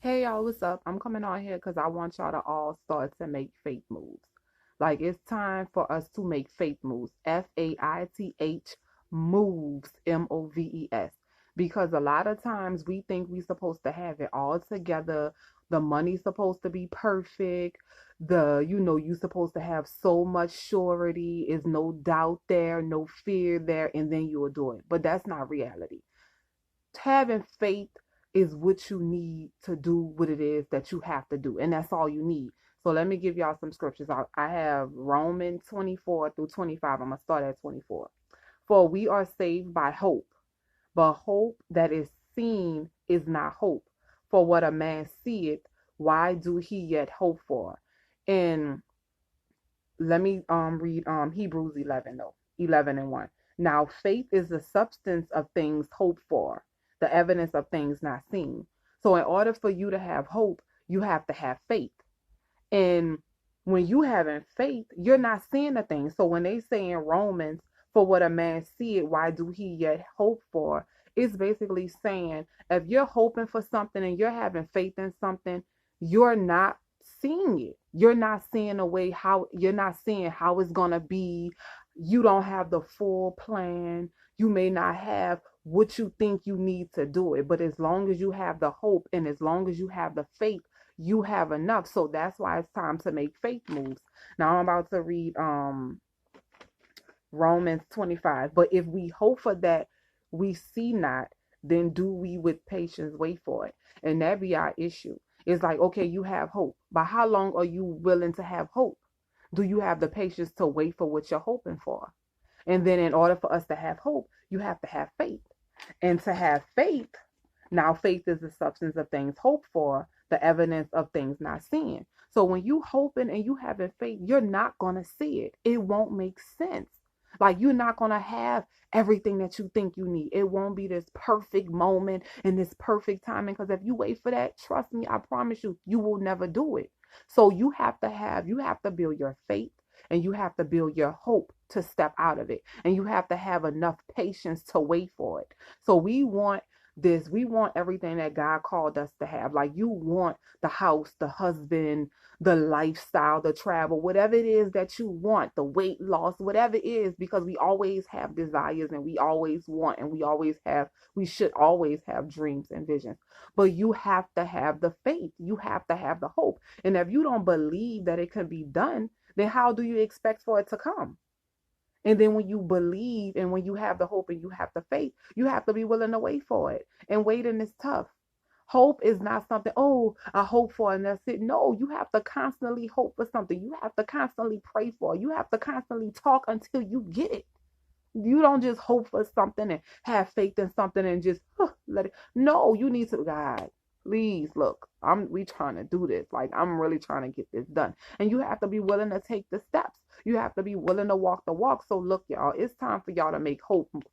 Hey y'all, what's up? I'm coming on here because I want y'all to all start to make faith moves. Like it's time for us to make faith moves. FAITH moves, MOVES. Because a lot of times we think we're supposed to have it all together. The money's supposed to be perfect. You're supposed to have so much surety, is no doubt there, no fear there, and then you'll do it. But that's not reality. Having faith is what you need to do what it is that you have to do, and that's all you need. So let me give y'all some scriptures. I have Romans 24 through 25. I'm gonna start at 24. For we are saved by hope, but hope that is seen is not hope. For what a man seeth, why do he yet hope for? And let me read Hebrews 11 though. 11 and 1. Now faith is the substance of things hoped for, the evidence of things not seen. So in order for you to have hope, you have to have faith. And when you having faith, you're not seeing the thing. So when they say in Romans, for what a man see it, why do he yet hope for? It's basically saying if you're hoping for something and you're having faith in something, you're not seeing it. You're not seeing a way how you're not seeing how it's gonna be. You don't have the full plan. You may not have what you think you need to do it. But as long as you have the hope and as long as you have the faith, you have enough. So that's why it's time to make faith moves. Now I'm about to read Romans 25. But if we hope for that we see not, then do we with patience wait for it? And that be our issue. It's like, okay, you have hope, but how long are you willing to have hope? Do you have the patience to wait for what you're hoping for? And then in order for us to have hope, you have to have faith. And to have faith, now faith is the substance of things hoped for, the evidence of things not seen. So when you hoping and you having faith, you're not gonna see it. It won't make sense. Like you're not gonna have everything that you think you need. It won't be this perfect moment and this perfect timing. Because if you wait for that, trust me, I promise you, you will never do it. So you have to build your faith and you have to build your hope to step out of it. And you have to have enough patience to wait for it. So we want everything that God called us to have. Like you want the house, the husband, the lifestyle, the travel, whatever it is that you want, the weight loss, whatever it is, because we always have desires and we always want and we should always have dreams and visions. But you have to have the faith, you have to have the hope. And if you don't believe that it can be done, then how do you expect for it to come? And then when you believe and when you have the hope and you have the faith, you have to be willing to wait for it. And waiting is tough. Hope is not something, oh, I hope for and that's it. No, you have to constantly hope for something. You have to constantly pray for it. You have to constantly talk until you get it. You don't just hope for something and have faith in something and just let it. No, you need to, God, please look. We trying to do this. Like I'm really trying to get this done. And you have to be willing to take the steps. You have to be willing to walk the walk. So look, y'all, it's time for y'all to make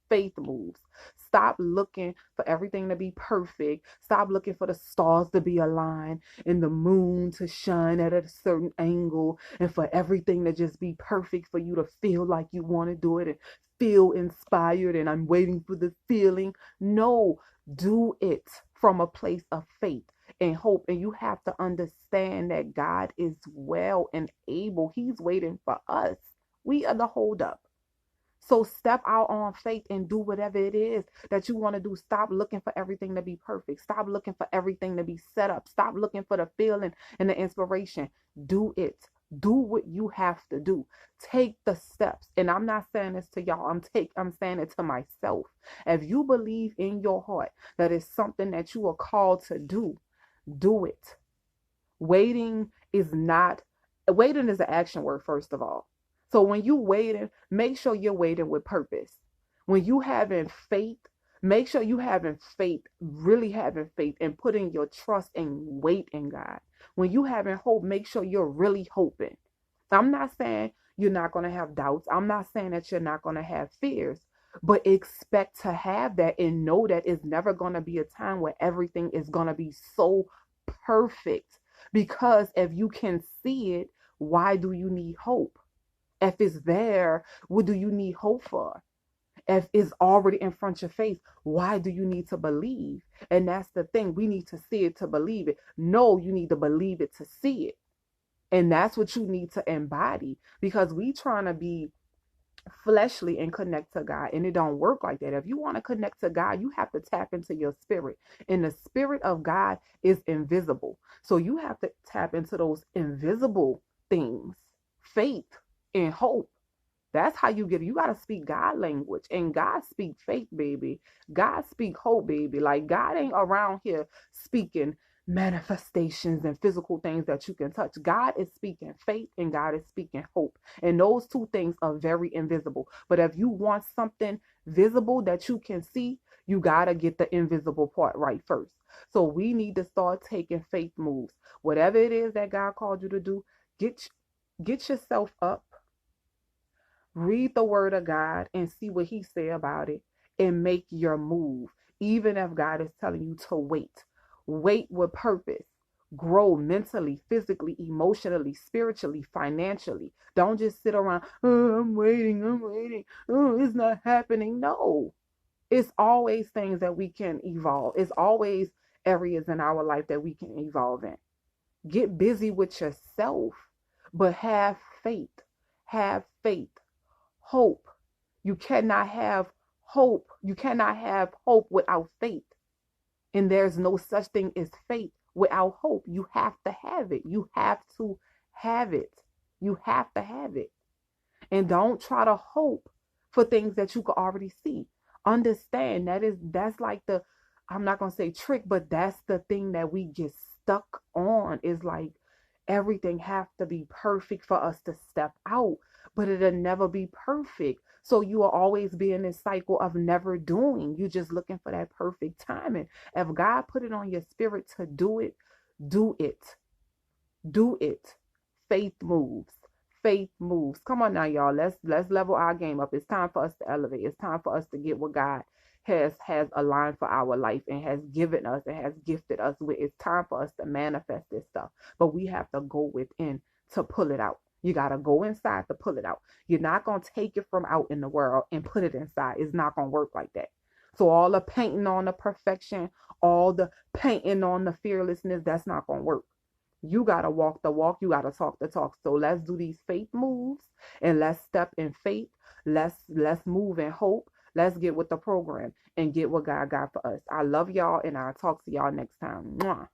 faith moves. Stop looking for everything to be perfect. Stop looking for the stars to be aligned and the moon to shine at a certain angle and for everything to just be perfect for you to feel like you want to do it and feel inspired and I'm waiting for the feeling. No, do it from a place of faith and hope. And you have to understand that God is well and able. He's waiting for us. We are the holdup. So step out on faith and do whatever it is that you want to do. Stop looking for everything to be perfect. Stop looking for everything to be set up. Stop looking for the feeling and the inspiration. Do it. Do what you have to do. Take the steps. And I'm not saying this to y'all. I'm saying it to myself. If you believe in your heart that it's something that you are called to do it. Waiting is not waiting is an action word, first of all. So when you waiting, make sure you're waiting with purpose. When you having faith, make sure you having faith, really having faith and putting your trust and weight in God. When you having hope, make sure you're really hoping. I'm not saying you're not going to have doubts. I'm not saying that you're not going to have fears, but expect to have that and know that it's never going to be a time where everything is going to be so perfect. Because if you can see it, why do you need hope? If it's there, what do you need hope for? If it's already in front of your face, why do you need to believe? And that's the thing. We need to see it to believe it. No, you need to believe it to see it. And that's what you need to embody, because we trying to be fleshly and connect to God, and it don't work like that. If you want to connect to God, you have to tap into your spirit, and the spirit of God is invisible. So you have to tap into those invisible things, faith and hope. That's how you get it. You got to speak God language, and God speak faith, baby. God speak hope, baby. Like, God ain't around here speaking manifestations and physical things that you can touch. God is speaking faith and God is speaking hope. And those two things are very invisible. But if you want something visible that you can see, you got to get the invisible part right first. So we need to start taking faith moves. Whatever it is that God called you to do, get yourself up. Read the word of God and see what he said about it and make your move. Even if God is telling you to wait, wait with purpose. Grow mentally, physically, emotionally, spiritually, financially. Don't just sit around, oh, I'm waiting, oh, it's not happening. No, it's always things that we can evolve. It's always areas in our life that we can evolve in. Get busy with yourself, but have faith. Have faith. Hope. You cannot have hope. You cannot have hope without faith. And there's no such thing as faith without hope. You have to have it. You have to have it. You have to have it. And don't try to hope for things that you can already see. Understand that's like the, I'm not gonna say trick, but that's the thing that we get stuck on, is like everything have to be perfect for us to step out, but it'll never be perfect. So you will always be in this cycle of never doing. You're just looking for that perfect timing. If God put it on your spirit to do it, do it. Do it. Faith moves. Faith moves. Come on now, y'all. Let's level our game up. It's time for us to elevate. It's time for us to get what God has aligned for our life and has given us and has gifted us with. It's time for us to manifest this stuff. But we have to go within to pull it out. You got to go inside to pull it out. You're not going to take it from out in the world and put it inside. It's not going to work like that. So all the painting on the perfection, all the painting on the fearlessness, that's not going to work. You got to walk the walk. You got to talk the talk. So let's do these faith moves and let's step in faith. Let's move in hope. Let's get with the program and get what God got for us. I love y'all, and I'll talk to y'all next time. Mwah.